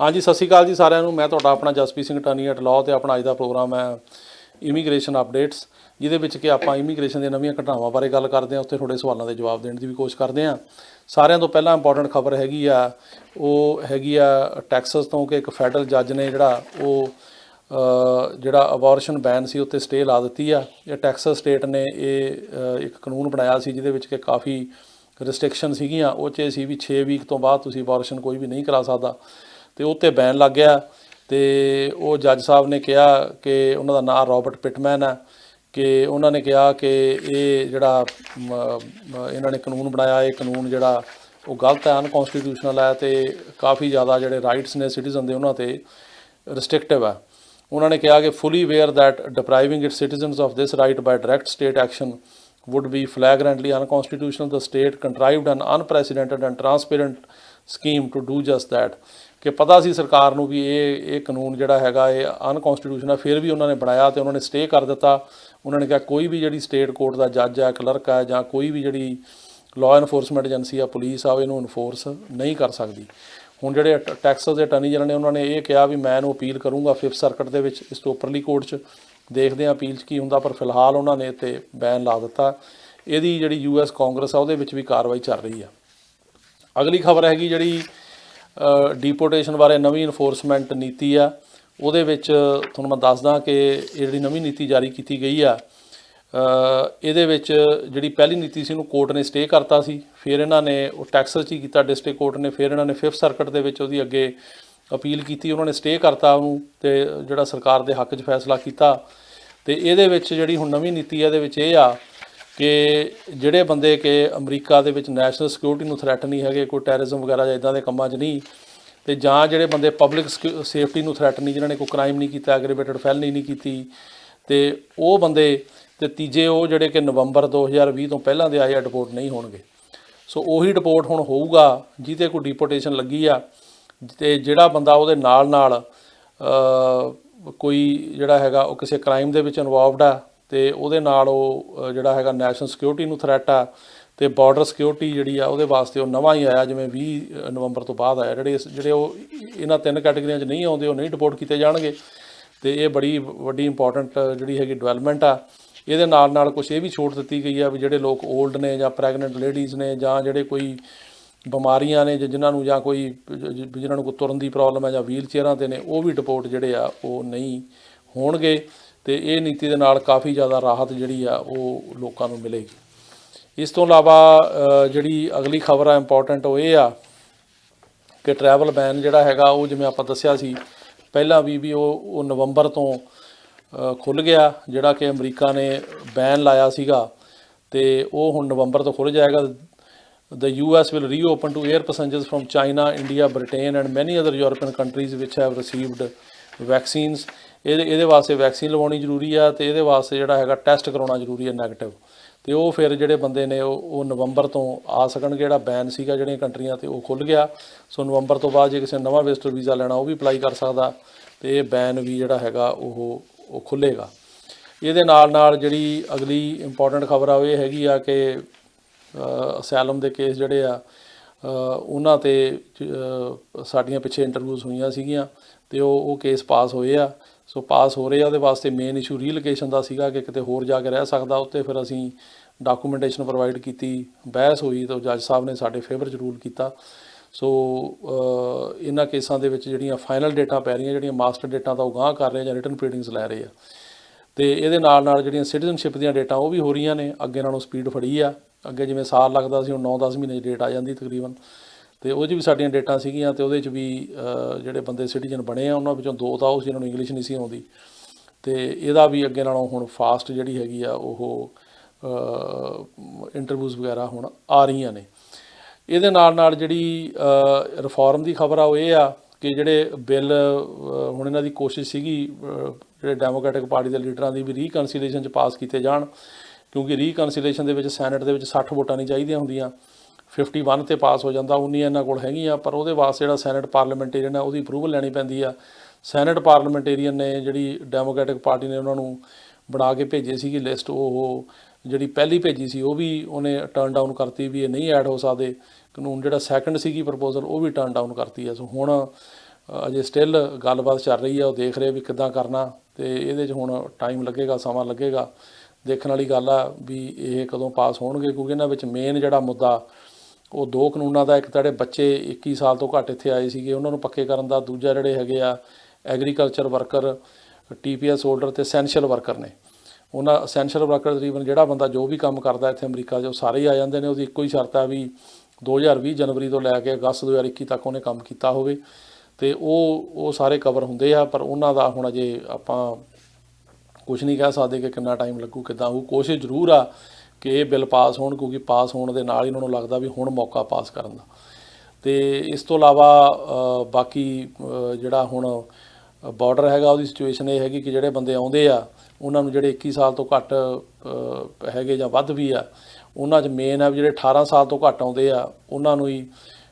हाँ जी, सत श्री अकाल जी सारिਆਂ ਨੂੰ। मैं ਤੁਹਾਡਾ ਆਪਣਾ ਜਸਪੀਤ ਸਿੰਘ ਟਾਨੀ ਐਟ ਲਾਅ ਤੇ ਆਪਣਾ ਅੱਜ ਦਾ ਪ੍ਰੋਗਰਾਮ ਹੈ ਇਮੀਗ੍ਰੇਸ਼ਨ ਅਪਡੇਟਸ, ਜਿਹਦੇ ਵਿੱਚ ਕਿ ਆਪਾਂ ਇਮੀਗ੍ਰੇਸ਼ਨ ਦੀਆਂ ਨਵੀਆਂ ਘਟਨਾਵਾਂ ਬਾਰੇ ਗੱਲ ਕਰਦੇ ਹਾਂ, ਉੱਥੇ ਤੁਹਾਡੇ ਸਵਾਲਾਂ ਦੇ ਜਵਾਬ ਦੇਣ ਦੀ ਵੀ ਕੋਸ਼ਿਸ਼ ਕਰਦੇ ਹਾਂ। ਸਾਰਿਆਂ ਤੋਂ ਪਹਿਲਾਂ ਇੰਪੋਰਟੈਂਟ ਖਬਰ ਹੈਗੀ ਆ, ਉਹ ਹੈਗੀ ਆ ਟੈਕਸਸ ਤੋਂ ਕਿ ਇੱਕ ਫੈਡਰਲ ਜੱਜ ਨੇ ਜਿਹੜਾ ਅਬੋਰਸ਼ਨ ਬੈਨ ਸੀ ਉੱਤੇ ਸਟੇ ਲਾ ਦਿੱਤੀ ਆ। ਇਹ ਟੈਕਸਸ ਸਟੇਟ ਨੇ ਇਹ ਇੱਕ ਕਾਨੂੰਨ ਬਣਾਇਆ ਸੀ ਜਿਹਦੇ ਵਿੱਚ ਕਿ ਕਾਫੀ ਰਿਸਟ੍ਰਿਕਸ਼ਨ ਸੀਗੀਆਂ। ਉਹ 'ਚ ਇਹ ਸੀ ਵੀ 6 ਵੀਕ ਤੋਂ ਬਾਅਦ ਤੁਸੀਂ ਅਬੋਰਸ਼ਨ ਕੋਈ ਵੀ ਨਹੀਂ ਕਰਾ ਸਕਦਾ, ਤੇ ਉੱਤੇ ਬੈਨ ਲੱਗ ਗਿਆ। ਤੇ ਉਹ ਜੱਜ ਸਾਹਿਬ ਨੇ ਕਿਹਾ ਕਿ ਉਹਨਾਂ ਦਾ ਨਾਂ ਰੋਬਰਟ ਪਿਟਮੈਨ ਹੈ, ਕਿ ਉਹਨਾਂ ਨੇ ਕਿਹਾ ਕਿ ਇਹ ਜਿਹੜਾ ਇਹਨਾਂ ਨੇ ਕਾਨੂੰਨ ਬਣਾਇਆ, ਇਹ ਕਾਨੂੰਨ ਜਿਹੜਾ ਉਹ ਗਲਤ ਹੈ, ਅਨਕੌਂਸਟੀਟਿਊਸ਼ਨਲ ਹੈ, ਅਤੇ ਕਾਫੀ ਜ਼ਿਆਦਾ ਜਿਹੜੇ ਰਾਈਟਸ ਨੇ ਸਿਟੀਜ਼ਨ ਦੇ ਉਹਨਾਂ 'ਤੇ ਰਿਸਟ੍ਰਿਕਟਿਵ ਹੈ। ਉਹਨਾਂ ਨੇ ਕਿਹਾ ਕਿ fully aware that depriving its citizens of this right by direct state action would be flagrantly unconstitutional. The state contrived an unprecedented and transparent scheme to do just that. ਕਿ ਪਤਾ ਸੀ ਸਰਕਾਰ ਨੂੰ ਵੀ ਇਹ ਕਾਨੂੰਨ ਜਿਹੜਾ ਹੈਗਾ ਇਹ ਅਨਕੌਂਸਟੀਟਿਊਸ਼ਨਲ, ਫਿਰ ਵੀ ਉਹਨਾਂ ਨੇ ਬਣਾਇਆ ਅਤੇ ਉਹਨਾਂ ਨੇ ਸਟੇ ਕਰ ਦਿੱਤਾ। ਉਹਨਾਂ ਨੇ ਕਿਹਾ ਕੋਈ ਵੀ ਜਿਹੜੀ ਸਟੇਟ ਕੋਰਟ ਦਾ ਜੱਜ ਹੈ, ਕਲਰਕ ਹੈ, ਜਾਂ ਕੋਈ ਵੀ ਜਿਹੜੀ ਲਾਅ ਇਨਫੋਰਸਮੈਂਟ ਏਜੰਸੀ ਆ, ਪੁਲਿਸ ਆ, ਇਹਨੂੰ ਇਨਫੋਰਸ ਨਹੀਂ ਕਰ ਸਕਦੀ। ਹੁਣ ਜਿਹੜੇ ਟੈਕਸਸ ਦੇ ਅਟਾਰਨੀ ਜਨਰਲ ਨੇ, ਉਹਨਾਂ ਨੇ ਇਹ ਕਿਹਾ ਵੀ ਮੈਂ ਇਹਨੂੰ ਅਪੀਲ ਕਰੂੰਗਾ 5th ਸਰਕਟ ਦੇ ਵਿੱਚ, ਇਸ ਤੋਂ ਉੱਪਰਲੀ ਕੋਰਟ 'ਚ। ਦੇਖਦੇ ਹਾਂ ਅਪੀਲ 'ਚ ਕੀ ਹੁੰਦਾ, ਪਰ ਫਿਲਹਾਲ ਉਹਨਾਂ ਨੇ ਇੱਥੇ ਬੈਨ ਲਾ ਦਿੱਤਾ। ਇਹਦੀ ਜਿਹੜੀ US ਕਾਂਗਰਸ ਆ ਉਹਦੇ ਵਿੱਚ ਵੀ ਕਾਰਵਾਈ ਚੱਲ ਰਹੀ ਆ। ਅਗਲੀ ਖਬਰ ਹੈਗੀ ਜਿਹੜੀ ਡੀਪੋਰਟੇਸ਼ਨ ਬਾਰੇ ਨਵੀਂ ਇਨਫੋਰਸਮੈਂਟ ਨੀਤੀ ਆ। ਉਹਦੇ ਵਿੱਚ ਤੁਹਾਨੂੰ ਮੈਂ ਦੱਸਦਾ ਕਿ ਇਹ ਜਿਹੜੀ ਨਵੀਂ ਨੀਤੀ ਜਾਰੀ ਕੀਤੀ ਗਈ ਆ, ਇਹਦੇ ਵਿੱਚ ਜਿਹੜੀ ਪਹਿਲੀ ਨੀਤੀ ਸੀ ਉਹਨੂੰ ਕੋਰਟ ਨੇ ਸਟੇ ਕਰਤਾ ਸੀ। ਫਿਰ ਇਹਨਾਂ ਨੇ ਉਹ ਟੈਕਸਸ 'ਚ ਹੀ ਕੀਤਾ, ਡਿਸਟ੍ਰਿਕਟ ਕੋਰਟ ਨੇ। ਫਿਰ ਇਹਨਾਂ ਨੇ 5th ਸਰਕਟ ਦੇ ਵਿੱਚ ਉਹਦੀ ਅੱਗੇ ਅਪੀਲ ਕੀਤੀ, ਉਹਨਾਂ ਨੇ ਸਟੇ ਕਰਤਾ ਉਹਨੂੰ, ਅਤੇ ਜਿਹੜਾ ਸਰਕਾਰ ਦੇ ਹੱਕ 'ਚ ਫੈਸਲਾ ਕੀਤਾ। ਅਤੇ ਇਹਦੇ ਵਿੱਚ ਜਿਹੜੀ ਹੁਣ ਨਵੀਂ ਨੀਤੀ ਹੈ, ਇਹਦੇ ਵਿੱਚ ਇਹ ਆ ਕਿ ਜਿਹੜੇ ਬੰਦੇ ਕਿ ਅਮਰੀਕਾ ਦੇ ਵਿੱਚ ਨੈਸ਼ਨਲ ਸਿਕਿਉਰਿਟੀ ਨੂੰ ਥਰੈਟ ਨਹੀਂ ਹੈਗੇ, ਕੋਈ ਟੈਰਰਿਜ਼ਮ ਵਗੈਰਾ ਜਾਂ ਇੱਦਾਂ ਦੇ ਕੰਮਾਂ 'ਚ ਨਹੀਂ, ਅਤੇ ਜਾਂ ਜਿਹੜੇ ਬੰਦੇ ਪਬਲਿਕ ਸੇਫਟੀ ਨੂੰ ਥਰੈਟ ਨਹੀਂ, ਜਿਨ੍ਹਾਂ ਨੇ ਕੋਈ ਕ੍ਰਾਈਮ ਨਹੀਂ ਕੀਤਾ, ਐਗਰੀਵੇਟਡ ਫੈਲਨੀ ਨਹੀਂ ਕੀਤੀ, ਅਤੇ ਉਹ ਬੰਦੇ, ਅਤੇ ਤੀਜੇ ਉਹ ਜਿਹੜੇ ਕਿ ਨਵੰਬਰ 2020 ਤੋਂ ਪਹਿਲਾਂ ਦੇ ਆਏ ਆ, ਡਿਪੋਰਟ ਨਹੀਂ ਹੋਣਗੇ। ਸੋ ਉਹੀ ਡਿਪੋਰਟ ਹੁਣ ਹੋਊਗਾ ਜਿਹਦੇ ਕੋਈ ਡੀਪੋਰਟੇਸ਼ਨ ਲੱਗੀ ਆ, ਅਤੇ ਜਿਹੜਾ ਬੰਦਾ ਉਹਦੇ ਨਾਲ ਕੋਈ ਜਿਹੜਾ ਹੈਗਾ ਉਹ ਕਿਸੇ ਕ੍ਰਾਈਮ ਦੇ ਵਿੱਚ ਇਨਵੋਲਵਡ ਆ, ਅਤੇ ਉਹਦੇ ਨਾਲ ਉਹ ਜਿਹੜਾ ਹੈਗਾ ਨੈਸ਼ਨਲ ਸਿਕਿਉਰਿਟੀ ਨੂੰ ਥਰੈਟ ਆ, ਅਤੇ ਬਾਰਡਰ ਸਿਕਿਉਰਿਟੀ ਜਿਹੜੀ ਆ ਉਹਦੇ ਵਾਸਤੇ ਉਹ ਨਵਾਂ ਹੀ ਆਇਆ, ਜਿਵੇਂ 20 ਨਵੰਬਰ ਤੋਂ ਬਾਅਦ ਆਇਆ। ਜਿਹੜੇ ਉਹ ਇਹਨਾਂ 3 ਕੈਟੇਗਰੀਆਂ 'ਚ ਨਹੀਂ ਆਉਂਦੇ, ਉਹ ਨਹੀਂ ਡਿਪੋਰਟ ਕੀਤੇ ਜਾਣਗੇ। ਅਤੇ ਇਹ ਬੜੀ ਵੱਡੀ ਇੰਪੋਰਟੈਂਟ ਜਿਹੜੀ ਹੈਗੀ ਡਿਵੈਲਪਮੈਂਟ ਆ। ਇਹਦੇ ਨਾਲ ਕੁਛ ਇਹ ਵੀ ਛੋਟ ਦਿੱਤੀ ਗਈ ਆ ਵੀ ਜਿਹੜੇ ਲੋਕ ਓਲਡ ਨੇ, ਜਾਂ ਪ੍ਰੈਗਨੈਂਟ ਲੇਡੀਜ਼ ਨੇ, ਜਾਂ ਜਿਹੜੇ ਕੋਈ ਬਿਮਾਰੀਆਂ ਨੇ, ਜਿਨ੍ਹਾਂ ਨੂੰ, ਜਾਂ ਜਿਹਨਾਂ ਨੂੰ ਕੋਈ ਤੁਰਨ ਦੀ ਪ੍ਰੋਬਲਮ ਹੈ, ਜਾਂ ਵੀਲ ਚੇਅਰਾਂ 'ਤੇ ਨੇ, ਉਹ ਵੀ ਡਿਪੋਰਟ ਜਿਹੜੇ ਆ ਉਹ ਨਹੀਂ ਹੋਣਗੇ। ਅਤੇ ਇਹ ਨੀਤੀ ਦੇ ਨਾਲ ਕਾਫੀ ਜ਼ਿਆਦਾ ਰਾਹਤ ਜਿਹੜੀ ਆ ਉਹ ਲੋਕਾਂ ਨੂੰ ਮਿਲੇਗੀ। ਇਸ ਤੋਂ ਇਲਾਵਾ ਜਿਹੜੀ ਅਗਲੀ ਖਬਰ ਆ ਇੰਪੋਰਟੈਂਟ, ਉਹ ਇਹ ਆ ਕਿ ਟਰੈਵਲ ਬੈਨ ਜਿਹੜਾ ਹੈਗਾ ਉਹ, ਜਿਵੇਂ ਆਪਾਂ ਦੱਸਿਆ ਸੀ ਪਹਿਲਾਂ ਵੀ ਉਹ ਨਵੰਬਰ ਤੋਂ ਖੁੱਲ੍ਹ ਗਿਆ। ਜਿਹੜਾ ਕਿ ਅਮਰੀਕਾ ਨੇ ਬੈਨ ਲਾਇਆ ਸੀਗਾ, ਅਤੇ ਉਹ ਹੁਣ ਨਵੰਬਰ ਤੋਂ ਖੁੱਲ੍ਹ ਜਾਏਗਾ। The US will reopen to air passengers from China, India, Britain and many other European countries which have received vaccines. ਇਹਦੇ ਵਾਸਤੇ ਵੈਕਸੀਨ ਲਵਾਉਣੀ ਜ਼ਰੂਰੀ ਆ, ਅਤੇ ਇਹਦੇ ਵਾਸਤੇ ਜਿਹੜਾ ਹੈਗਾ ਟੈਸਟ ਕਰਾਉਣਾ ਜ਼ਰੂਰੀ ਹੈ ਨੈਗੇਟਿਵ। ਅਤੇ ਉਹ ਫਿਰ ਜਿਹੜੇ ਬੰਦੇ ਨੇ ਉਹ ਨਵੰਬਰ ਤੋਂ ਆ ਸਕਣਗੇ। ਜਿਹੜਾ ਬੈਨ ਸੀਗਾ ਜਿਹੜੀਆਂ ਕੰਟਰੀਆਂ 'ਤੇ, ਉਹ ਖੁੱਲ੍ਹ ਗਿਆ। ਸੋ ਨਵੰਬਰ ਤੋਂ ਬਾਅਦ ਜੇ ਕਿਸੇ ਨੇ ਨਵਾਂ ਵਿਜ਼ਟਰ ਵੀਜ਼ਾ ਲੈਣਾ, ਉਹ ਵੀ ਅਪਲਾਈ ਕਰ ਸਕਦਾ, ਅਤੇ ਇਹ ਬੈਨ ਵੀ ਜਿਹੜਾ ਹੈਗਾ ਉਹ ਖੁੱਲ੍ਹੇਗਾ। ਇਹਦੇ ਨਾਲ ਜਿਹੜੀ ਅਗਲੀ ਇੰਪੋਰਟੈਂਟ ਖਬਰ ਆ ਉਹ ਇਹ ਹੈਗੀ ਆ ਕਿ ਅਸੈਲਮ ਦੇ ਕੇਸ ਜਿਹੜੇ ਆ ਉਹਨਾਂ 'ਤੇ ਸਾਡੀਆਂ ਪਿੱਛੇ ਇੰਟਰਵਿਊਜ਼ ਹੋਈਆਂ ਸੀਗੀਆਂ, ਅਤੇ ਉਹ ਕੇਸ ਪਾਸ ਹੋਏ ਆ। ਸੋ ਪਾਸ ਹੋ ਰਹੇ ਆ। ਉਹਦੇ ਵਾਸਤੇ ਮੇਨ ਇਸ਼ੂ ਰੀਲੋਕੇਸ਼ਨ ਦਾ ਸੀਗਾ ਕਿ ਕਿਤੇ ਹੋਰ ਜਾ ਕੇ ਰਹਿ ਸਕਦਾ। ਉੱਤੇ ਫਿਰ ਅਸੀਂ ਡਾਕੂਮੈਂਟੇਸ਼ਨ ਪ੍ਰੋਵਾਈਡ ਕੀਤੀ, ਬਹਿਸ ਹੋਈ, ਤਾਂ ਜੱਜ ਸਾਹਿਬ ਨੇ ਸਾਡੇ ਫੇਵਰ 'ਚ ਰੂਲ ਕੀਤਾ। ਸੋ ਇਹਨਾਂ ਕੇਸਾਂ ਦੇ ਵਿੱਚ ਜਿਹੜੀਆਂ ਫਾਈਨਲ ਡੇਟਾਂ ਪੈ ਰਹੀਆਂ, ਜਿਹੜੀਆਂ ਮਾਸਟਰ ਡੇਟਾਂ ਤਾਂ ਉਹ ਗਾਂਹ ਕਰ ਰਹੇ ਜਾਂ ਰਿਟਨ ਪ੍ਰੋਸੀਡਿੰਗਸ ਲੈ ਰਹੇ ਆ। ਅਤੇ ਇਹਦੇ ਨਾਲ ਜਿਹੜੀਆਂ ਸਿਟੀਜ਼ਨਸ਼ਿਪ ਦੀਆਂ ਡੇਟਾਂ ਉਹ ਵੀ ਹੋ ਰਹੀਆਂ ਨੇ, ਅੱਗੇ ਨਾਲੋਂ ਸਪੀਡ ਫੜੀ ਆ। ਅੱਗੇ ਜਿਵੇਂ ਸਾਲ ਲੱਗਦਾ ਸੀ, ਹੁਣ 9-10 ਮਹੀਨੇ 'ਚ ਡੇਟ ਆ ਜਾਂਦੀ ਤਕਰੀਬਨ। ਅਤੇ ਉਹ 'ਚ ਵੀ ਸਾਡੀਆਂ ਡੇਟਾਂ ਸੀਗੀਆਂ, ਅਤੇ ਉਹਦੇ 'ਚ ਵੀ ਜਿਹੜੇ ਬੰਦੇ ਸਿਟੀਜ਼ਨ ਬਣੇ ਆ ਉਹਨਾਂ ਵਿੱਚੋਂ 2 ਤਾਂ ਉਹ ਜਿਹਨਾਂ ਨੂੰ ਇੰਗਲਿਸ਼ ਨਹੀਂ ਸੀ ਆਉਂਦੀ। ਅਤੇ ਇਹਦਾ ਵੀ ਅੱਗੇ ਨਾਲੋਂ ਹੁਣ ਫਾਸਟ ਜਿਹੜੀ ਹੈਗੀ ਆ ਉਹ ਇੰਟਰਵਿਊਜ਼ ਵਗੈਰਾ ਹੁਣ ਆ ਰਹੀਆਂ ਨੇ। ਇਹਦੇ ਨਾਲ ਜਿਹੜੀ ਰਿਫੋਰਮ ਦੀ ਖਬਰ ਆ ਉਹ ਇਹ ਆ ਕਿ ਜਿਹੜੇ ਬਿੱਲ ਹੁਣ ਇਹਨਾਂ ਦੀ ਕੋਸ਼ਿਸ਼ ਸੀਗੀ ਜਿਹੜੇ ਡੈਮੋਕ੍ਰੈਟਿਕ ਪਾਰਟੀ ਦੇ ਲੀਡਰਾਂ ਦੀ, ਵੀ ਰੀਕਨਸੀਲੇਸ਼ਨ 'ਚ ਪਾਸ ਕੀਤੇ ਜਾਣ, ਕਿਉਂਕਿ ਰੀਕਨਸੀਲੇਸ਼ਨ ਦੇ ਵਿੱਚ ਸੈਨੇਟ ਦੇ ਵਿੱਚ 60 ਵੋਟਾਂ ਨਹੀਂ ਚਾਹੀਦੀਆਂ ਹੁੰਦੀਆਂ, 51 'ਤੇ ਪਾਸ ਹੋ ਜਾਂਦਾ। 19 ਇਹਨਾਂ ਕੋਲ ਹੈਗੀਆਂ, ਪਰ ਉਹਦੇ ਵਾਸਤੇ ਜਿਹੜਾ ਸੈਨੇਟ ਪਾਰਲੀਮੈਂਟੇਰੀਅਨ ਹੈ ਉਹਦੀ ਅਪਰੂਵਲ ਲੈਣੀ ਪੈਂਦੀ ਆ। ਸੈਨੇਟ ਪਾਰਲੀਮੈਂਟੇਰੀਅਨ ਨੇ ਜਿਹੜੀ ਡੈਮੋਕ੍ਰੈਟਿਕ ਪਾਰਟੀ ਨੇ ਉਹਨਾਂ ਨੂੰ ਬਣਾ ਕੇ ਭੇਜੇ ਸੀਗੀ ਲਿਸਟ, ਉਹ ਜਿਹੜੀ ਪਹਿਲੀ ਭੇਜੀ ਸੀ ਉਹ ਵੀ ਉਹਨੇ ਟਰਨ ਡਾਊਨ ਕਰਤੀ ਵੀ ਇਹ ਨਹੀਂ ਐਡ ਹੋ ਸਕਦੇ। ਕਾਨੂੰਨ ਜਿਹੜਾ ਸੈਕਿੰਡ ਸੀਗੀ ਪ੍ਰਪੋਜ਼ਲ ਉਹ ਵੀ ਟਰਨ ਡਾਊਨ ਕਰਤੀ ਹੈ। ਸੋ ਹੁਣ ਅਜੇ ਸਟਿਲ ਗੱਲਬਾਤ ਚੱਲ ਰਹੀ ਆ, ਉਹ ਦੇਖ ਰਹੇ ਵੀ ਕਿੱਦਾਂ ਕਰਨਾ, ਅਤੇ ਇਹਦੇ 'ਚ ਹੁਣ ਟਾਈਮ ਲੱਗੇਗਾ, ਸਮਾਂ ਲੱਗੇਗਾ। ਦੇਖਣ ਵਾਲੀ ਗੱਲ ਆ ਵੀ ਇਹ ਕਦੋਂ ਪਾਸ ਹੋਣਗੇ, ਕਿਉਂਕਿ ਇਹਨਾਂ ਵਿੱਚ ਮੇਨ ਜਿਹੜਾ ਮੁੱਦਾ ਉਹ ਦੋ ਕਾਨੂੰਨਾਂ ਦਾ, ਇੱਕ ਤਾਂ ਜਿਹੜੇ ਬੱਚੇ 21 ਸਾਲ ਤੋਂ ਘੱਟ ਇੱਥੇ ਆਏ ਸੀਗੇ ਉਹਨਾਂ ਨੂੰ ਪੱਕੇ ਕਰਨ ਦਾ, ਦੂਜਾ ਜਿਹੜੇ ਹੈਗੇ ਆ ਐਗਰੀਕਲਚਰ ਵਰਕਰ, TPS ਹੋਲਡਰ ਅਤੇ ਅਸੈਂਸ਼ੀਅਲ ਵਰਕਰ ਨੇ। ਉਹਨਾਂ ਅਸੈਂਸ਼ੀਅਲ ਵਰਕਰ ਤਕਰੀਬਨ ਜਿਹੜਾ ਬੰਦਾ ਜੋ ਵੀ ਕੰਮ ਕਰਦਾ ਇੱਥੇ ਅਮਰੀਕਾ 'ਚ ਉਹ ਸਾਰੇ ਹੀ ਆ ਜਾਂਦੇ ਨੇ। ਉਹਦੀ ਇੱਕੋ ਹੀ ਸ਼ਰਤ ਆ ਵੀ 2020 ਜਨਵਰੀ ਤੋਂ ਲੈ ਕੇ ਅਗਸਤ 2021 ਤੱਕ ਉਹਨੇ ਕੰਮ ਕੀਤਾ ਹੋਵੇ, ਅਤੇ ਉਹ ਸਾਰੇ ਕਵਰ ਹੁੰਦੇ ਆ। ਪਰ ਉਹਨਾਂ ਦਾ ਹੁਣ ਅਜੇ ਆਪਾਂ ਕੁਛ ਨਹੀਂ ਕਹਿ ਸਕਦੇ ਕਿ ਕਿੰਨਾ ਟਾਈਮ ਲੱਗੂ, ਕਿੱਦਾਂ ਹੋਊ। ਕੋਸ਼ਿਸ਼ ਜ਼ਰੂਰ ਆ ਕਿ ਇਹ ਬਿੱਲ ਪਾਸ ਹੋਣ, ਕਿਉਂਕਿ ਪਾਸ ਹੋਣ ਦੇ ਨਾਲ ਹੀ ਉਹਨਾਂ ਨੂੰ ਲੱਗਦਾ ਵੀ ਹੁਣ ਮੌਕਾ ਪਾਸ ਕਰਨ ਦਾ। ਅਤੇ ਇਸ ਤੋਂ ਇਲਾਵਾ ਬਾਕੀ ਜਿਹੜਾ ਹੁਣ ਬਾਰਡਰ ਹੈਗਾ ਉਹਦੀ ਸਿਚੁਏਸ਼ਨ ਇਹ ਹੈਗੀ ਕਿ ਜਿਹੜੇ ਬੰਦੇ ਆਉਂਦੇ ਆ ਉਹਨਾਂ ਨੂੰ ਜਿਹੜੇ 21 ਸਾਲ ਤੋਂ ਘੱਟ ਹੈਗੇ ਜਾਂ ਵੱਧ ਵੀ ਆ, ਉਹਨਾਂ 'ਚ ਮੇਨ ਆ ਵੀ ਜਿਹੜੇ 18 ਸਾਲ ਤੋਂ ਘੱਟ ਆਉਂਦੇ ਆ ਉਹਨਾਂ ਨੂੰ ਹੀ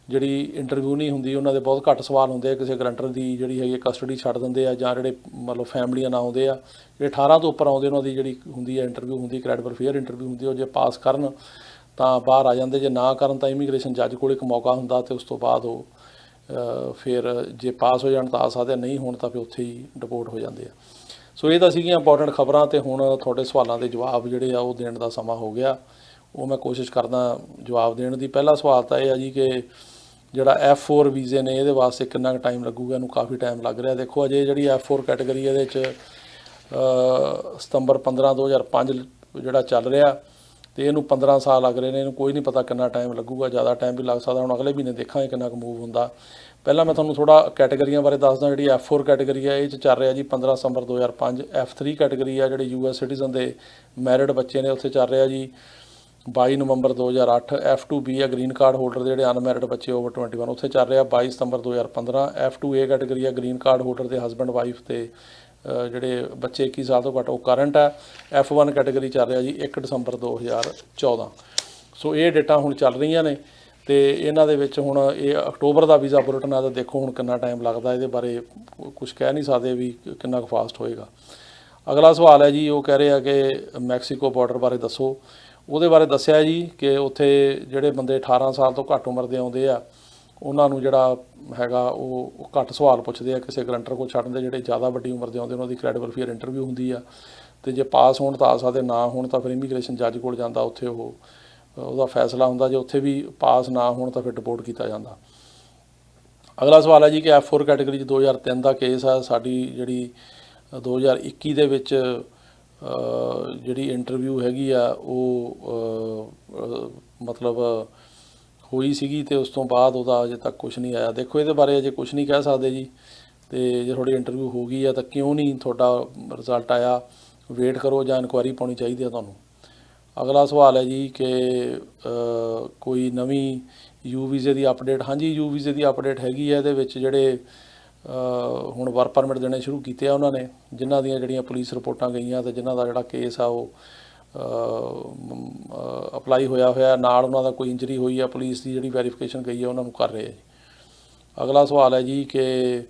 ਜਿਹੜੀ ਇੰਟਰਵਿਊ ਨਹੀਂ ਹੁੰਦੀ, ਉਹਨਾਂ ਦੇ ਬਹੁਤ ਘੱਟ ਸਵਾਲ ਹੁੰਦੇ ਆ। ਕਿਸੇ ਗਰੰਟਰ ਦੀ ਜਿਹੜੀ ਹੈਗੀ ਕਸਟਡੀ ਛੱਡ ਦਿੰਦੇ ਆ, ਜਾਂ ਜਿਹੜੇ ਮਤਲਬ ਫੈਮਲੀਆਂ ਨਾਲ ਆਉਂਦੇ ਆ, ਜਿਹੜੇ 18 ਤੋਂ ਉੱਪਰ ਆਉਂਦੇ ਉਹਨਾਂ ਦੀ ਜਿਹੜੀ ਹੁੰਦੀ ਆ ਇੰਟਰਵਿਊ ਹੁੰਦੀ, ਕ੍ਰੈਡੀਬਲ ਫੇਅਰ ਇੰਟਰਵਿਊ ਹੁੰਦੀ, ਉਹ ਜੇ ਪਾਸ ਕਰਨ ਤਾਂ ਬਾਹਰ ਆ ਜਾਂਦੇ, ਜੇ ਨਾ ਕਰਨ ਤਾਂ ਇਮੀਗ੍ਰੇਸ਼ਨ ਜੱਜ ਕੋਲ ਇੱਕ ਮੌਕਾ ਹੁੰਦਾ, ਅਤੇ ਉਸ ਤੋਂ ਬਾਅਦ ਉਹ ਫਿਰ ਜੇ ਪਾਸ ਹੋ ਜਾਣ ਤਾਂ ਆ ਸਕਦੇ, ਨਹੀਂ ਹੋਣ ਤਾਂ ਫਿਰ ਉੱਥੇ ਹੀ ਡਿਪੋਰਟ ਹੋ ਜਾਂਦੇ ਆ। ਸੋ ਇਹ ਤਾਂ ਸੀਗੀਆਂ ਇੰਪੋਰਟੈਂਟ ਖਬਰਾਂ, ਅਤੇ ਹੁਣ ਤੁਹਾਡੇ ਸਵਾਲਾਂ ਦੇ ਜਵਾਬ ਜਿਹੜੇ ਆ ਉਹ ਦੇਣ ਦਾ ਸਮਾਂ ਹੋ ਗਿਆ। ਉਹ ਮੈਂ ਕੋਸ਼ਿਸ਼ ਕਰਦਾ ਜਵਾਬ ਦੇਣ ਦੀ। ਪਹਿਲਾ ਸਵਾਲ ਤਾਂ ਇਹ ਆ ਜੀ ਕਿ ਜਿਹੜਾ F4 ਵੀਜ਼ੇ ਨੇ ਇਹਦੇ ਵਾਸਤੇ ਕਿੰਨਾ ਕੁ ਟਾਈਮ ਲੱਗੂਗਾ। ਇਹਨੂੰ ਕਾਫੀ ਟਾਈਮ ਲੱਗ ਰਿਹਾ। ਦੇਖੋ ਅਜੇ ਜਿਹੜੀ F4 ਕੈਟੇਗਰੀ ਇਹਦੇ 'ਚ ਸਤੰਬਰ 15 2005 ਜਿਹੜਾ ਚੱਲ ਰਿਹਾ, ਅਤੇ ਇਹਨੂੰ 15 ਸਾਲ ਲੱਗ ਰਹੇ ਨੇ। ਇਹਨੂੰ ਕੋਈ ਨਹੀਂ ਪਤਾ ਕਿੰਨਾ ਟਾਈਮ ਲੱਗੂਗਾ, ਜ਼ਿਆਦਾ ਟਾਈਮ ਵੀ ਲੱਗ ਸਕਦਾ। ਹੁਣ ਅਗਲੇ ਮਹੀਨੇ ਦੇਖਾਂਗੇ ਕਿੰਨਾ ਕੁ ਮੂਵ ਹੁੰਦਾ। ਪਹਿਲਾਂ ਮੈਂ ਤੁਹਾਨੂੰ ਥੋੜ੍ਹਾ ਕੈਟੇਗਰੀਆਂ ਬਾਰੇ ਦੱਸਦਾ। ਜਿਹੜੀ F4 ਕੈਟੇਗਰੀ ਆ ਇਹ 'ਚ ਚੱਲ ਰਿਹਾ ਜੀ 15 ਸਤੰਬਰ 2005। F3 ਕੈਟੇਗਰੀ ਆ ਜਿਹੜੇ US ਸਿਟੀਜ਼ਨ ਦੇ ਮੈਰਿਡ ਬੱਚੇ ਨੇ, ਉੱਥੇ ਚੱਲ ਰਿਹਾ ਜੀ 22 ਨਵੰਬਰ 2008। F2B ਆ ਗ੍ਰੀਨ ਕਾਰਡ ਹੋਲਡਰ ਦੇ ਜਿਹੜੇ ਅਨਮੈਰਿਡ ਬੱਚੇ ਓਵਰ 21, ਉੱਥੇ ਚੱਲ ਰਿਹਾ 22 ਸਤੰਬਰ 2015। F2A ਕੈਟੇਗਰੀ ਆ ਗ੍ਰੀਨ ਕਾਰਡ ਹੋਲਡਰ ਦੇ ਹਸਬੈਂਡ ਵਾਈਫ ਅਤੇ ਜਿਹੜੇ ਬੱਚੇ 21 ਸਾਲ ਤੋਂ ਘੱਟ, ਉਹ ਕਰੰਟ ਆ। F1 ਕੈਟੇਗਰੀ ਚੱਲ ਰਿਹਾ ਜੀ 1 ਦਸੰਬਰ 2014। ਸੋ ਇਹ ਡੇਟਾਂ ਹੁਣ ਚੱਲ ਰਹੀਆਂ ਨੇ, ਅਤੇ ਇਹਨਾਂ ਦੇ ਵਿੱਚ ਹੁਣ ਇਹ ਅਕਤੂਬਰ ਦਾ ਵੀਜ਼ਾ ਬੁਲੇਟਿਨ ਆ, ਤਾਂ ਦੇਖੋ ਹੁਣ ਕਿੰਨਾ ਟਾਈਮ ਲੱਗਦਾ। ਇਹਦੇ ਬਾਰੇ ਕੁਛ ਕਹਿ ਨਹੀਂ ਸਕਦੇ ਵੀ ਕਿੰਨਾ ਕੁ ਫਾਸਟ ਹੋਏਗਾ। ਅਗਲਾ ਸਵਾਲ ਹੈ ਜੀ, ਉਹ ਕਹਿ ਰਹੇ ਆ ਕਿ ਮੈਕਸੀਕੋ ਬਾਰਡਰ ਬਾਰੇ ਦੱਸੋ। ਉਹਦੇ ਬਾਰੇ ਦੱਸਿਆ ਜੀ ਕਿ ਉੱਥੇ ਜਿਹੜੇ ਬੰਦੇ 18 ਸਾਲ ਤੋਂ ਘੱਟ ਉਮਰ ਦੇ ਆਉਂਦੇ ਆ ਉਹਨਾਂ ਨੂੰ ਜਿਹੜਾ ਹੈਗਾ ਉਹ ਘੱਟ ਸਵਾਲ ਪੁੱਛਦੇ ਆ, ਕਿਸੇ ਗਰੰਟਰ ਕੋਲ ਛੱਡਣ ਦੇ। ਜਿਹੜੇ ਜ਼ਿਆਦਾ ਵੱਡੀ ਉਮਰ ਦੇ ਆਉਂਦੇ ਉਹਨਾਂ ਦੀ ਕ੍ਰੈਡੀਬਲ ਫੇਅਰ ਇੰਟਰਵਿਊ ਹੁੰਦੀ ਆ, ਅਤੇ ਜੇ ਪਾਸ ਹੋਣ ਤਾਂ ਆ ਸਕਦੇ, ਨਾ ਹੋਣ ਤਾਂ ਫਿਰ ਇਮੀਗ੍ਰੇਸ਼ਨ ਜੱਜ ਕੋਲ ਜਾਂਦਾ, ਉੱਥੇ ਉਹਦਾ ਫੈਸਲਾ ਹੁੰਦਾ। ਜੇ ਉੱਥੇ ਵੀ ਪਾਸ ਨਾ ਹੋਣ ਤਾਂ ਫਿਰ ਡਿਪੋਰਟ ਕੀਤਾ ਜਾਂਦਾ। ਅਗਲਾ ਸਵਾਲ ਹੈ ਜੀ ਕਿ F4 ਕੈਟੇਗਰੀ 'ਚ 2003 ਦਾ ਕੇਸ ਆ। ਸਾਡੀ ਜਿਹੜੀ 2021 ਦੇ ਵਿੱਚ ਜਿਹੜੀ ਇੰਟਰਵਿਊ ਹੈਗੀ ਆ ਉਹ ਮਤਲਬ ਹੋਈ ਸੀਗੀ, ਅਤੇ ਉਸ ਤੋਂ ਬਾਅਦ ਉਹਦਾ ਅਜੇ ਤੱਕ ਕੁਛ ਨਹੀਂ ਆਇਆ। ਦੇਖੋ ਇਹਦੇ ਬਾਰੇ ਅਜੇ ਕੁਛ ਨਹੀਂ ਕਹਿ ਸਕਦੇ ਜੀ। ਅਤੇ ਜੇ ਤੁਹਾਡੀ ਇੰਟਰਵਿਊ ਹੋ ਗਈ ਆ ਤਾਂ ਕਿਉਂ ਨਹੀਂ ਤੁਹਾਡਾ ਰਿਜ਼ਲਟ ਆਇਆ, ਵੇਟ ਕਰੋ ਜਾਂ ਇਨਕੁਆਇਰੀ ਪਾਉਣੀ ਚਾਹੀਦੀ ਆ ਤੁਹਾਨੂੰ। ਅਗਲਾ ਸਵਾਲ ਹੈ ਜੀ ਕਿ ਕੋਈ ਨਵੀਂ ਯੂ ਵੀਜ਼ੇ ਦੀ ਅਪਡੇਟ। ਹਾਂਜੀ, ਯੂ ਵੀਜ਼ੇ ਦੀ ਅਪਡੇਟ ਹੈਗੀ ਹੈ। ਇਹਦੇ ਵਿੱਚ ਜਿਹੜੇ ਹੁਣ ਵਰਕ ਪਰਮਿਟ ਦੇਣੇ ਸ਼ੁਰੂ ਕੀਤੇ ਆ ਉਹਨਾਂ ਨੇ, ਜਿਨ੍ਹਾਂ ਦੀਆਂ ਜਿਹੜੀਆਂ ਪੁਲਿਸ ਰਿਪੋਰਟਾਂ ਗਈਆਂ ਅਤੇ ਜਿਨ੍ਹਾਂ ਦਾ ਜਿਹੜਾ ਕੇਸ ਆ ਉਹ ਅਪਲਾਈ ਹੋਇਆ ਨਾਲ ਉਹਨਾਂ ਦਾ ਕੋਈ ਇੰਜਰੀ ਹੋਈ ਆ, ਪੁਲਿਸ ਦੀ ਜਿਹੜੀ ਵੈਰੀਫਿਕੇਸ਼ਨ ਗਈ ਆ ਉਹਨਾਂ ਨੂੰ ਕਰ ਰਹੇ ਆ ਜੀ। ਅਗਲਾ ਸਵਾਲ ਹੈ ਜੀ ਕਿ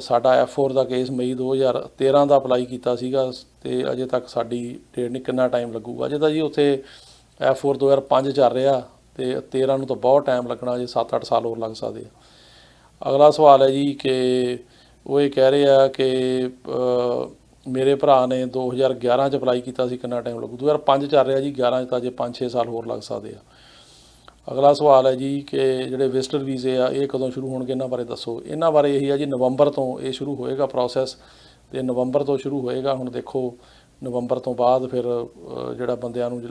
ਸਾਡਾ F4 ਦਾ ਕੇਸ ਮਈ 2013 ਦਾ ਅਪਲਾਈ ਕੀਤਾ ਸੀਗਾ, ਅਤੇ ਅਜੇ ਤੱਕ ਸਾਡੀ ਡੇਟ ਨਹੀਂ, ਕਿੰਨਾ ਟਾਈਮ ਲੱਗੂਗਾ। ਅਜੇ ਤਾਂ ਜੀ ਉੱਥੇ F4 2005 ਚੱਲ ਰਿਹਾ, ਅਤੇ 13 ਨੂੰ ਤਾਂ ਬਹੁਤ ਟਾਈਮ ਲੱਗਣਾ, ਜੇ 7-8 ਸਾਲ ਹੋਰ ਲੱਗ ਸਕਦੇ ਆ। ਅਗਲਾ ਸਵਾਲ ਹੈ ਜੀ ਕਿ ਉਹ ਇਹ ਕਹਿ ਰਹੇ ਆ ਕਿ ਮੇਰੇ ਭਰਾ ਨੇ 2011 'ਚ ਅਪਲਾਈ ਕੀਤਾ ਸੀ, ਕਿੰਨਾ ਟਾਈਮ ਲੱਗੂ। 2005 ਚੱਲ ਰਿਹਾ ਜੀ, 11 'ਚ ਤਾਂ ਜੇ 5-6 ਸਾਲ ਹੋਰ ਲੱਗ ਸਕਦੇ ਆ। ਅਗਲਾ ਸਵਾਲ ਹੈ ਜੀ ਕਿ ਜਿਹੜੇ ਵਿਜ਼ਟਰ ਵੀਜ਼ੇ ਆ ਇਹ ਕਦੋਂ ਸ਼ੁਰੂ ਹੋਣਗੇ, ਇਹਨਾਂ ਬਾਰੇ ਦੱਸੋ। ਇਹਨਾਂ ਬਾਰੇ ਇਹੀ ਆ ਜੀ, ਨਵੰਬਰ ਤੋਂ ਇਹ ਸ਼ੁਰੂ ਹੋਏਗਾ ਪ੍ਰੋਸੈਸ, ਅਤੇ ਨਵੰਬਰ ਤੋਂ ਸ਼ੁਰੂ ਹੋਏਗਾ। ਹੁਣ ਦੇਖੋ ਨਵੰਬਰ ਤੋਂ ਬਾਅਦ ਫਿਰ ਜਿਹੜਾ ਬੰਦਿਆਂ ਨੂੰ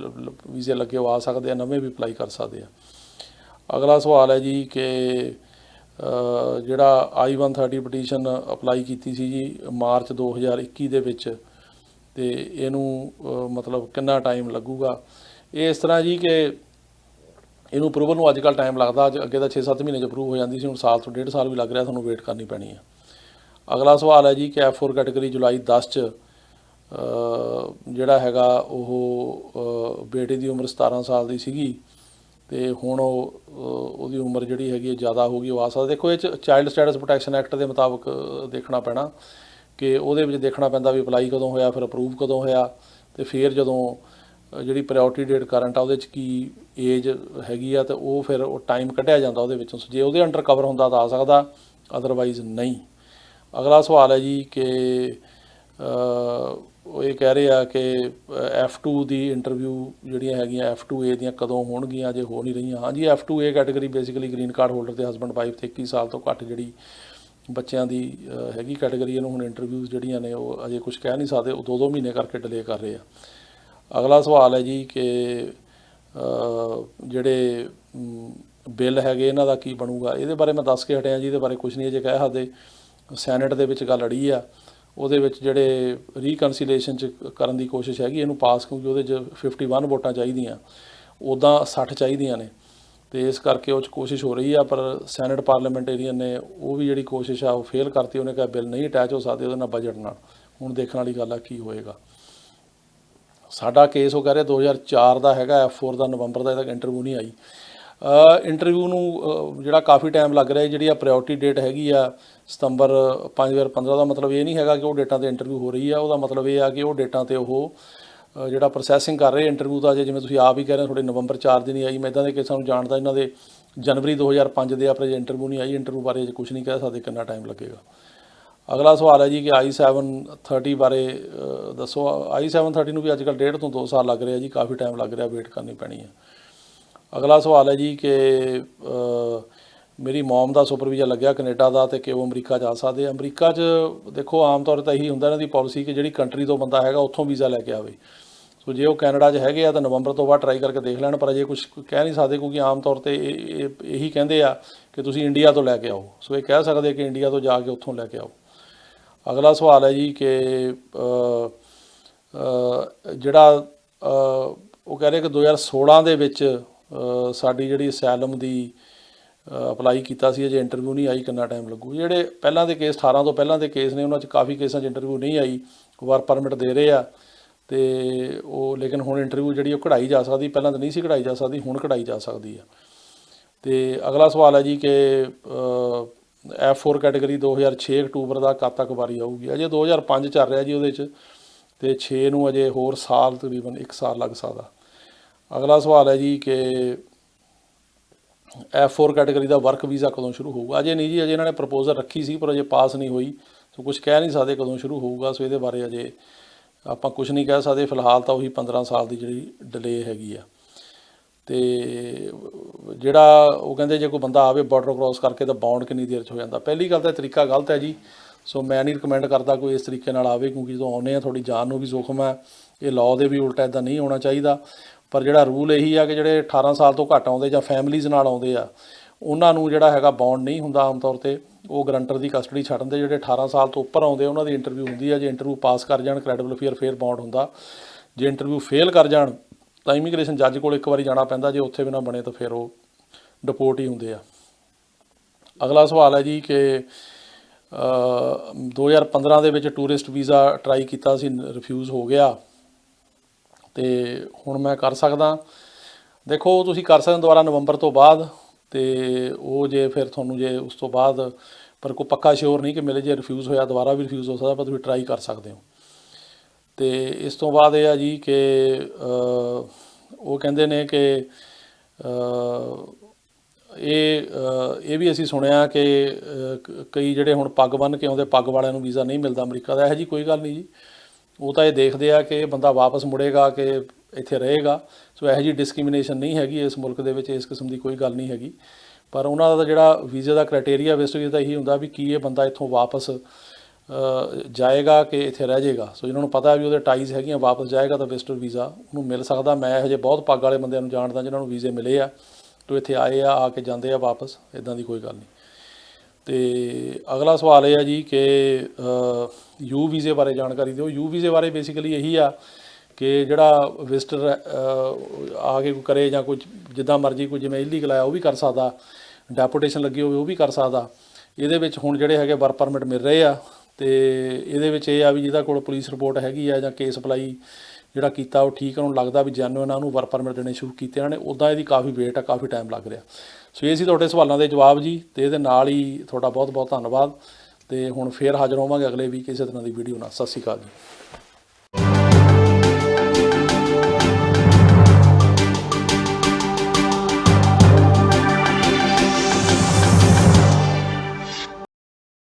ਵੀਜ਼ੇ ਲੱਗੇ ਉਹ ਆ ਸਕਦੇ ਆ, ਨਵੇਂ ਵੀ ਅਪਲਾਈ ਕਰ ਸਕਦੇ ਆ। ਅਗਲਾ ਸਵਾਲ ਹੈ ਜੀ ਕਿ ਜਿਹੜਾ I-130 ਪਟੀਸ਼ਨ ਅਪਲਾਈ ਕੀਤੀ ਸੀ ਜੀ ਮਾਰਚ 2021 ਦੇ ਵਿੱਚ, ਅਤੇ ਇਹਨੂੰ ਮਤਲਬ ਕਿੰਨਾ ਟਾਈਮ ਲੱਗੂਗਾ। ਇਹ ਇਸ ਤਰ੍ਹਾਂ ਜੀ ਕਿ ਇਹਨੂੰ ਅਪਰੂਵਲ ਨੂੰ ਅੱਜ ਕੱਲ੍ਹ ਟਾਈਮ ਲੱਗਦਾ। ਅੱਗੇ ਤਾਂ 6-7 ਮਹੀਨੇ 'ਚ ਅਪਰੂਵ ਹੋ ਜਾਂਦੀ ਸੀ, ਹੁਣ ਸਾਲ ਤੋਂ 1.5 ਸਾਲ ਵੀ ਲੱਗ ਰਿਹਾ, ਤੁਹਾਨੂੰ ਵੇਟ ਕਰਨੀ ਪੈਣੀ ਆ। ਅਗਲਾ ਸਵਾਲ ਹੈ ਜੀ ਕਿ F4 ਕੈਟੇਗਰੀ ਜੁਲਾਈ 10 'ਚ ਜਿਹੜਾ ਹੈਗਾ ਉਹ ਬੇਟੇ ਦੀ ਉਮਰ 17 ਸਾਲ ਦੀ ਸੀਗੀ, ਅਤੇ ਹੁਣ ਉਹਦੀ ਉਮਰ ਜਿਹੜੀ ਹੈਗੀ ਜ਼ਿਆਦਾ ਹੋ ਗਈ, ਉਹ ਆ ਸਕਦਾ। ਦੇਖੋ ਇਹ 'ਚ ਚਾਈਲਡ ਸਟੇਟਸ ਪ੍ਰੋਟੈਕਸ਼ਨ ਐਕਟ ਦੇ ਮੁਤਾਬਕ ਦੇਖਣਾ ਪੈਣਾ, ਕਿ ਉਹਦੇ ਵਿੱਚ ਦੇਖਣਾ ਪੈਂਦਾ ਵੀ ਅਪਲਾਈ ਕਦੋਂ ਹੋਇਆ, ਫਿਰ ਅਪਰੂਵ ਕਦੋਂ ਹੋਇਆ, ਅਤੇ ਫਿਰ ਜਦੋਂ ਜਿਹੜੀ ਪ੍ਰਾਇਓਰਟੀ ਡੇਟ ਕਰੰਟ ਆ ਉਹਦੇ 'ਚ ਕੀ ਏਜ ਹੈਗੀ ਆ, ਅਤੇ ਉਹ ਫਿਰ ਉਹ ਟਾਈਮ ਕੱਢਿਆ ਜਾਂਦਾ ਉਹਦੇ ਵਿੱਚੋਂ। ਜੇ ਉਹਦੇ ਅੰਡਰ ਕਵਰ ਹੁੰਦਾ ਤਾਂ ਆ ਸਕਦਾ, ਅਦਰਵਾਈਜ਼ ਨਹੀਂ। ਅਗਲਾ ਸਵਾਲ ਹੈ ਜੀ ਕਿ ਉਹ ਇਹ ਕਹਿ ਰਹੇ ਆ ਕਿ F2 ਦੀ ਇੰਟਰਵਿਊ ਜਿਹੜੀਆਂ ਹੈਗੀਆਂ F2A ਦੀਆਂ ਕਦੋਂ ਹੋਣਗੀਆਂ, ਅਜੇ ਹੋ ਨਹੀਂ ਰਹੀਆਂ। ਹਾਂਜੀ, F2A category basically green card holder ਦੇ ਹਸਬੈਂਡ ਵਾਈਫ ਤੇ 21 ਸਾਲ ਤੋਂ ਘੱਟ ਜਿਹੜੀ ਬੱਚਿਆਂ ਦੀ ਹੈਗੀ ਕੈਟਾਗਰੀ, ਇਹਨੂੰ ਹੁਣ ਇੰਟਰਵਿਊਜ਼ ਜਿਹੜੀਆਂ ਨੇ ਉਹ ਅਜੇ ਕੁਝ ਕਹਿ ਨਹੀਂ ਸਕਦੇ, ਉਹ 2-2 ਮਹੀਨੇ ਕਰਕੇ ਡਿਲੇ ਕਰ ਰਹੇ ਆ। ਅਗਲਾ ਸਵਾਲ ਹੈ ਜੀ ਕਿ ਜਿਹੜੇ ਬਿੱਲ ਹੈਗੇ ਇਹਨਾਂ ਦਾ ਕੀ ਬਣੂਗਾ। ਇਹਦੇ ਬਾਰੇ ਮੈਂ ਦੱਸ ਕੇ ਹਟਿਆ ਜੀ, ਇਹਦੇ ਬਾਰੇ ਕੁਝ ਨਹੀਂ ਅਜੇ ਕਹਿ ਸਕਦੇ। ਸੈਨੇਟ ਦੇ ਵਿੱਚ ਗੱਲ ਅੜੀ ਆ, ਉਹਦੇ ਵਿੱਚ ਜਿਹੜੇ ਰੀਕਨਸੀਲੇਸ਼ਨ 'ਚ ਕਰਨ ਦੀ ਕੋਸ਼ਿਸ਼ ਹੈਗੀ ਇਹਨੂੰ ਪਾਸ, ਕਿਉਂਕਿ ਉਹਦੇ 'ਚ 51 ਵੋਟਾਂ ਚਾਹੀਦੀਆਂ, ਉੱਦਾਂ 60 ਚਾਹੀਦੀਆਂ ਨੇ, ਅਤੇ ਇਸ ਕਰਕੇ ਉਹ 'ਚ ਕੋਸ਼ਿਸ਼ ਹੋ ਰਹੀ ਆ। ਪਰ ਸੈਨੇਟ ਪਾਰਲੀਮੈਂਟੇਰੀਅਨ ਨੇ ਉਹ ਵੀ ਜਿਹੜੀ ਕੋਸ਼ਿਸ਼ ਆ ਉਹ ਫੇਲ ਕਰਤੀ। ਉਹਨੇ ਕਿਹਾ ਬਿੱਲ ਨਹੀਂ ਅਟੈਚ ਹੋ ਸਕਦੇ ਉਹਦੇ ਨਾਲ ਬਜਟ ਨਾਲ। ਹੁਣ ਦੇਖਣ ਵਾਲੀ ਗੱਲ ਆ ਕੀ ਹੋਏਗਾ। ਸਾਡਾ ਕੇਸ ਉਹ ਕਹਿ ਰਿਹਾ 2004 ਦਾ ਹੈਗਾ, F4 ਦਾ ਨਵੰਬਰ ਦਾ, ਇਹਦਾ ਇੰਟਰਵਿਊ ਨਹੀਂ ਆਈ। ਇੰਟਰਵਿਊ ਨੂੰ ਜਿਹੜਾ ਕਾਫੀ ਟਾਈਮ ਲੱਗ ਰਿਹਾ। ਜਿਹੜੀ ਆ ਪ੍ਰਾਇਓਰਟੀ ਡੇਟ ਹੈਗੀ ਆ ਸਤੰਬਰ 2015 ਦਾ, ਮਤਲਬ ਇਹ ਨਹੀਂ ਹੈਗਾ ਕਿ ਉਹ ਡੇਟਾਂ 'ਤੇ ਇੰਟਰਵਿਊ ਹੋ ਰਹੀ ਆ। ਉਹਦਾ ਮਤਲਬ ਇਹ ਆ ਕਿ ਉਹ ਡੇਟਾਂ 'ਤੇ ਉਹ ਜਿਹੜਾ ਪ੍ਰੋਸੈਸਿੰਗ ਕਰ ਰਹੇ ਇੰਟਰਵਿਊ ਦਾ। ਜਿਵੇਂ ਤੁਸੀਂ ਆਪ ਹੀ ਕਹਿ ਰਹੇ ਤੁਹਾਡੇ ਨਵੰਬਰ 4 ਦੀ ਨਹੀਂ ਆਈ, ਮੈਂ ਇੱਦਾਂ ਦੇ ਕੇਸਾਂ ਨੂੰ ਜਾਣਦਾ ਇਹਨਾਂ ਦੇ ਜਨਵਰੀ 2005 ਦੇ ਆਪਣੇ ਇੰਟਰਵਿਊ ਨਹੀਂ ਆਈ। ਇੰਟਰਵਿਊ ਬਾਰੇ ਅਜੇ ਕੁਝ ਨਹੀਂ ਕਹਿ ਸਕਦੇ ਕਿੰਨਾ ਟਾਈਮ ਲੱਗੇਗਾ। ਅਗਲਾ ਸਵਾਲ ਹੈ ਜੀ ਕਿ I-730 ਬਾਰੇ ਦੱਸੋ। I-730 ਨੂੰ ਵੀ ਅੱਜ ਕੱਲ੍ਹ 1.5 ਤੋਂ 2 ਸਾਲ ਲੱਗ ਰਿਹਾ ਜੀ, ਕਾਫੀ ਟਾਈਮ ਲੱਗ ਰਿਹਾ, ਵੇਟ ਕਰਨੀ ਪੈਣੀ ਹੈ। ਅਗਲਾ ਸਵਾਲ ਹੈ ਜੀ ਕਿ ਮੇਰੀ ਮੌਮ ਦਾ ਸੁਪਰ ਵੀਜ਼ਾ ਲੱਗਿਆ ਕੈਨੇਡਾ ਦਾ, ਅਤੇ ਕਿ ਉਹ ਅਮਰੀਕਾ ਜਾ ਸਕਦੇ ਆ। ਅਮਰੀਕਾ 'ਚ ਦੇਖੋ ਆਮ ਤੌਰ 'ਤੇ ਇਹੀ ਹੁੰਦਾ ਇਹਨਾਂ ਦੀ ਪੋਲਿਸੀ ਕਿ ਜਿਹੜੀ ਕੰਟਰੀ ਤੋਂ ਬੰਦਾ ਹੈਗਾ ਉੱਥੋਂ ਵੀਜ਼ਾ ਲੈ ਕੇ ਆਵੇ। ਸੋ ਜੇ ਉਹ ਕੈਨੇਡਾ 'ਚ ਹੈਗੇ ਆ ਤਾਂ ਨਵੰਬਰ ਤੋਂ ਬਾਅਦ ਟਰਾਈ ਕਰਕੇ ਦੇਖ ਲੈਣ, ਪਰ ਅਜੇ ਕੁਝ ਕਹਿ ਨਹੀਂ ਸਕਦੇ, ਕਿਉਂਕਿ ਆਮ ਤੌਰ 'ਤੇ ਇਹੀ ਕਹਿੰਦੇ ਆ ਕਿ ਤੁਸੀਂ ਇੰਡੀਆ ਤੋਂ ਲੈ ਕੇ ਆਓ। ਸੋ ਇਹ ਕਹਿ ਸਕਦੇ ਕਿ ਇੰਡੀਆ ਤੋਂ ਜਾ ਕੇ ਉੱਥੋਂ ਲੈ ਕੇ ਆਓ। ਅਗਲਾ ਸਵਾਲ ਹੈ ਜੀ ਕਿ ਜਿਹੜਾ ਉਹ ਕਹਿ ਰਹੇ ਕਿ 2016 ਦੇ ਵਿੱਚ ਸਾਡੀ ਜਿਹੜੀ ਅਸੈਲਮ ਦੀ ਅਪਲਾਈ ਕੀਤਾ ਸੀ, ਅਜੇ ਇੰਟਰਵਿਊ ਨਹੀਂ ਆਈ, ਕਿੰਨਾ ਟਾਈਮ ਲੱਗੂ। ਜਿਹੜੇ ਪਹਿਲਾਂ ਦੇ ਕੇਸ 18 ਤੋਂ ਪਹਿਲਾਂ ਦੇ ਕੇਸ ਨੇ ਉਹਨਾਂ 'ਚ ਕਾਫੀ ਕੇਸਾਂ 'ਚ ਇੰਟਰਵਿਊ ਨਹੀਂ ਆਈ, ਵਰਕ ਪਰਮਿਟ ਦੇ ਰਹੇ ਆ। ਅਤੇ ਉਹ ਲੇਕਿਨ ਹੁਣ ਇੰਟਰਵਿਊ ਜਿਹੜੀ ਉਹ ਕਢਾਈ ਜਾ ਸਕਦੀ, ਪਹਿਲਾਂ ਤਾਂ ਨਹੀਂ ਸੀ ਕਢਾਈ ਜਾ ਸਕਦੀ, ਹੁਣ ਕਢਾਈ ਜਾ ਸਕਦੀ ਆ। ਅਤੇ ਅਗਲਾ ਸਵਾਲ ਹੈ ਜੀ ਕਿ F4 ਕੈਟਾਗਰੀ 2006 ਅਕਤੂਬਰ ਦਾ ਕਦ ਤੱਕ ਵਾਰੀ ਆਊਗੀ। ਅਜੇ 2005 ਚੱਲ ਰਿਹਾ ਜੀ ਉਹਦੇ 'ਚ, ਅਤੇ 6 ਨੂੰ ਅਜੇ ਹੋਰ ਸਾਲ, ਤਕਰੀਬਨ 1 ਸਾਲ ਲੱਗ ਸਕਦਾ। ਅਗਲਾ ਸਵਾਲ ਹੈ ਜੀ ਕਿ F4 ਕੈਟਾਗਰੀ ਦਾ ਵਰਕ ਵੀਜ਼ਾ ਕਦੋਂ ਸ਼ੁਰੂ ਹੋਊਗਾ। ਅਜੇ ਨਹੀਂ ਜੀ, ਅਜੇ ਇਹਨਾਂ ਨੇ ਪ੍ਰਪੋਜ਼ਲ ਰੱਖੀ ਸੀ ਪਰ ਅਜੇ ਪਾਸ ਨਹੀਂ ਹੋਈ। ਸੋ ਕੁਝ ਕਹਿ ਨਹੀਂ ਸਕਦੇ ਕਦੋਂ ਸ਼ੁਰੂ ਹੋਊਗਾ। ਸੋ ਇਹਦੇ ਬਾਰੇ ਅਜੇ ਆਪਾਂ ਕੁਝ ਨਹੀਂ ਕਹਿ ਸਕਦੇ। ਫਿਲਹਾਲ ਤਾਂ ਉਹੀ 15 ਸਾਲ ਦੀ ਜਿਹੜੀ ਡਿਲੇ ਹੈਗੀ ਆ। ਅਤੇ ਜਿਹੜਾ ਉਹ ਕਹਿੰਦੇ ਜੇ ਕੋਈ ਬੰਦਾ ਆਵੇ ਬਾਰਡਰ ਕ੍ਰੋਸ ਕਰਕੇ ਤਾਂ ਬਾਉਂਡ ਕਿੰਨੀ ਦੇਰ 'ਚ ਹੋ ਜਾਂਦਾ। ਪਹਿਲੀ ਗੱਲ ਤਾਂ ਤਰੀਕਾ ਗਲਤ ਹੈ ਜੀ। ਸੋ ਮੈਂ ਨਹੀਂ ਰਿਕਮੈਂਡ ਕਰਦਾ ਕੋਈ ਇਸ ਤਰੀਕੇ ਨਾਲ ਆਵੇ, ਕਿਉਂਕਿ ਜਦੋਂ ਆਉਂਦੇ ਆ ਤੁਹਾਡੀ ਜਾਨ ਨੂੰ ਵੀ ਜ਼ੋਖਮ ਹੈ। ਇਹ ਲਾਅ ਦੇ ਵੀ ਉਲਟਾ ਇੱਦਾਂ ਨਹੀਂ ਹੋਣਾ ਚਾਹੀਦਾ। ਪਰ ਜਿਹੜਾ ਰੂਲ ਇਹੀ ਆ ਕਿ ਜਿਹੜੇ 18 ਸਾਲ ਤੋਂ ਘੱਟ ਆਉਂਦੇ ਜਾਂ ਫੈਮਲੀਜ਼ ਨਾਲ ਆਉਂਦੇ ਆ, ਉਹਨਾਂ ਨੂੰ ਜਿਹੜਾ ਹੈਗਾ ਬਾਉਂਡ ਨਹੀਂ ਹੁੰਦਾ ਆਮ ਤੌਰ 'ਤੇ। ਉਹ ਗਰੰਟਰ ਦੀ ਕਸਟਡੀ ਛੱਡ ਦਿੰਦੇ। ਜਿਹੜੇ 18 ਸਾਲ ਤੋਂ ਉੱਪਰ ਆਉਂਦੇ ਉਹਨਾਂ ਦੀ ਇੰਟਰਵਿਊ ਹੁੰਦੀ ਆ। ਜੇ ਇੰਟਰਵਿਊ ਪਾਸ ਕਰ ਜਾਣ ਕ੍ਰੈਡੀਬਲ ਅਫੇਅਰ, ਫਿਰ ਬਾਉਂਡ ਹੁੰਦਾ। ਜੇ ਇੰਟਰਵਿਊ ਫੇਲ ਕਰ ਜਾਣ ਤਾਂ ਇਮੀਗ੍ਰੇਸ਼ਨ ਜੱਜ ਕੋਲ ਇੱਕ ਵਾਰੀ ਜਾਣਾ ਪੈਂਦਾ। ਜੇ ਉੱਥੇ ਵੀ ਨਾ ਬਣੇ ਤਾਂ ਫਿਰ ਉਹ ਡਿਪੋਰਟ ਹੀ ਹੁੰਦੇ ਆ। ਅਗਲਾ ਸਵਾਲ ਹੈ ਜੀ ਕਿ 2015 ਦੇ ਵਿੱਚ ਟੂਰਿਸਟ ਵੀਜ਼ਾ ਟਰਾਈ ਕੀਤਾ ਸੀ, ਰਿਫਿਊਜ਼ ਹੋ ਗਿਆ, ਅਤੇ ਹੁਣ ਮੈਂ ਕਰ ਸਕਦਾ। ਦੇਖੋ ਤੁਸੀਂ ਕਰ ਸਕਦੇ ਦੁਬਾਰਾ ਨਵੰਬਰ ਤੋਂ ਬਾਅਦ, ਅਤੇ ਉਹ ਜੇ ਫਿਰ ਤੁਹਾਨੂੰ ਜੇ ਉਸ ਤੋਂ ਬਾਅਦ ਪਰ ਕੋਈ ਪੱਕਾ ਸ਼ੋਰ ਨਹੀਂ ਕਿ ਮਿਲੇ, ਜੇ ਰਿਫਿਊਜ਼ ਹੋਇਆ ਦੁਬਾਰਾ ਵੀ ਰਿਫਿਊਜ਼ ਹੋ ਸਕਦਾ, ਪਰ ਤੁਸੀਂ ਟਰਾਈ ਕਰ ਸਕਦੇ ਹੋ। ਅਤੇ ਇਸ ਤੋਂ ਬਾਅਦ ਇਹ ਆ ਜੀ ਕਿ ਉਹ ਕਹਿੰਦੇ ਨੇ ਕਿ ਇਹ ਵੀ ਅਸੀਂ ਸੁਣਿਆ ਕਿ ਕਈ ਜਿਹੜੇ ਹੁਣ ਪੱਗ ਬੰਨ੍ਹ ਕੇ ਆਉਂਦੇ, ਪੱਗ ਵਾਲਿਆਂ ਨੂੰ ਵੀਜ਼ਾ ਨਹੀਂ ਮਿਲਦਾ ਅਮਰੀਕਾ ਦਾ। ਇਹੋ ਜਿਹੀ ਕੋਈ ਗੱਲ ਨਹੀਂ ਜੀ। ਉਹ ਤਾਂ ਇਹ ਦੇਖਦੇ ਆ ਕਿ ਇਹ ਬੰਦਾ ਵਾਪਸ ਮੁੜੇਗਾ ਕਿ ਇੱਥੇ ਰਹੇਗਾ। ਸੋ ਇਹੋ ਜਿਹੀ ਡਿਸਕ੍ਰਿਮੀਨੇਸ਼ਨ ਨਹੀਂ ਹੈਗੀ ਇਸ ਮੁਲਕ ਦੇ ਵਿੱਚ, ਇਸ ਕਿਸਮ ਦੀ ਕੋਈ ਗੱਲ ਨਹੀਂ ਹੈਗੀ। ਪਰ ਉਹਨਾਂ ਦਾ ਜਿਹੜਾ ਵੀਜ਼ੇ ਦਾ ਕ੍ਰਾਈਟੇਰੀਆ ਵਿਜ਼ਟਰ ਦਾ ਇਹੀ ਹੁੰਦਾ ਵੀ ਕੀ ਇਹ ਬੰਦਾ ਇੱਥੋਂ ਵਾਪਸ ਜਾਏਗਾ ਕਿ ਇੱਥੇ ਰਹਿ ਜਾਏਗਾ। ਸੋ ਜਿਹਨਾਂ ਨੂੰ ਪਤਾ ਵੀ ਉਹਦੇ ਟਾਈਜ਼ ਹੈਗੀਆਂ, ਵਾਪਸ ਜਾਏਗਾ ਤਾਂ ਵਿਜ਼ਟਰ ਵੀਜ਼ਾ ਉਹਨੂੰ ਮਿਲ ਸਕਦਾ। ਮੈਂ ਇਹੋ ਜਿਹੇ ਬਹੁਤ ਪੱਗ ਵਾਲੇ ਬੰਦਿਆਂ ਨੂੰ ਜਾਣਦਾ ਜਿਹਨਾਂ ਨੂੰ ਵੀਜ਼ੇ ਮਿਲੇ ਆ, ਤੋਂ ਇੱਥੇ ਆਏ ਆ ਕੇ ਜਾਂਦੇ ਆ ਵਾਪਸ, ਇੱਦਾਂ ਦੀ ਕੋਈ ਗੱਲ ਨਹੀਂ। ਅਤੇ ਅਗਲਾ ਸਵਾਲ ਇਹ ਆ ਜੀ ਕਿ ਯੂ ਵੀਜ਼ੇ ਬਾਰੇ ਜਾਣਕਾਰੀ ਦਿਓ। ਯੂ ਵੀਜ਼ੇ ਬਾਰੇ ਬੇਸਿਕਲੀ ਇਹੀ ਆ ਕਿ ਜਿਹੜਾ ਵਿਜ਼ਟਰ ਆ ਕੇ ਕੋਈ ਕਰੇ ਜਾਂ ਕੋਈ ਜਿੱਦਾਂ ਮਰਜ਼ੀ, ਕੋਈ ਜਿਵੇਂ ਇਲੀਗਲ ਆਇਆ ਉਹ ਵੀ ਕਰ ਸਕਦਾ, ਡੈਪੂਟੇਸ਼ਨ ਲੱਗੀ ਹੋਵੇ ਉਹ ਵੀ ਕਰ ਸਕਦਾ। ਇਹਦੇ ਵਿੱਚ ਹੁਣ ਜਿਹੜੇ ਹੈਗੇ ਵਰਕ ਪਰਮਿਟ ਮਿਲ ਰਹੇ ਆ, ਅਤੇ ਇਹਦੇ ਵਿੱਚ ਇਹ ਆ ਵੀ ਜਿਹਦਾ ਕੋਲ ਪੁਲਿਸ ਰਿਪੋਰਟ ਹੈਗੀ ਆ ਜਾਂ ਕੇਸ ਅਪਲਾਈ ਜਿਹੜਾ ਕੀਤਾ ਉਹ ਠੀਕ, ਉਹਨੂੰ ਲੱਗਦਾ ਵੀ ਜੈਨੂਇਨ ਉਹਨੂੰ ਵਰਕ ਪਰਮਿਟ ਦੇਣੇ ਸ਼ੁਰੂ ਕੀਤੇ ਇਹਨਾਂ ਨੇ। ਉੱਦਾਂ ਇਹਦੀ ਕਾਫੀ ਵੇਟ ਆ, ਕਾਫੀ ਟਾਈਮ ਲੱਗ ਰਿਹਾ। ਸੋ ਇਹ ਸੀ ਤੁਹਾਡੇ ਸਵਾਲਾਂ ਦੇ ਜਵਾਬ ਜੀ, ਅਤੇ ਇਹਦੇ ਨਾਲ ਹੀ ਤੁਹਾਡਾ ਬਹੁਤ ਬਹੁਤ ਧੰਨਵਾਦ। ਅਤੇ ਹੁਣ ਫੇਰ ਹਾਜ਼ਰ ਹੋਵਾਂਗੇ ਅਗਲੇ ਵੀ ਕਿਸੇ ਤਰ੍ਹਾਂ ਦੀ ਵੀਡੀਓ ਨਾਲ। ਸਤਿ ਸ਼੍ਰੀ ਅਕਾਲ ਜੀ।